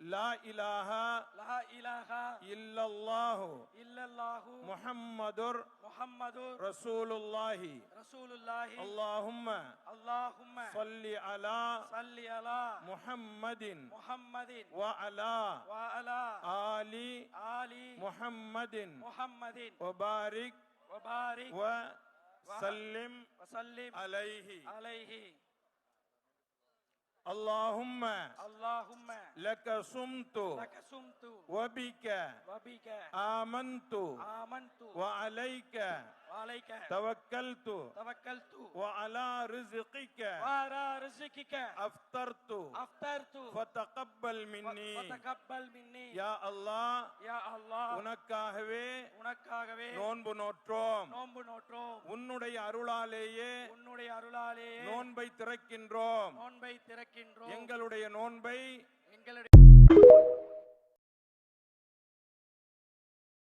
لا إله إلا الله محمد رسول الله اللهم صل على محمد وعلى آل محمد وبارك وسلم عليه اللهم لك صمت وبك آمنت وعليك توكلت وعلى رزقك أفطرت فتقبل مني يا الله உனக்காகவே நோன்பு நோற்றோம் உன்னுடைய அருளாலேயே நோன்பை திறக்கின்றோம் எங்களுடைய நோன்பை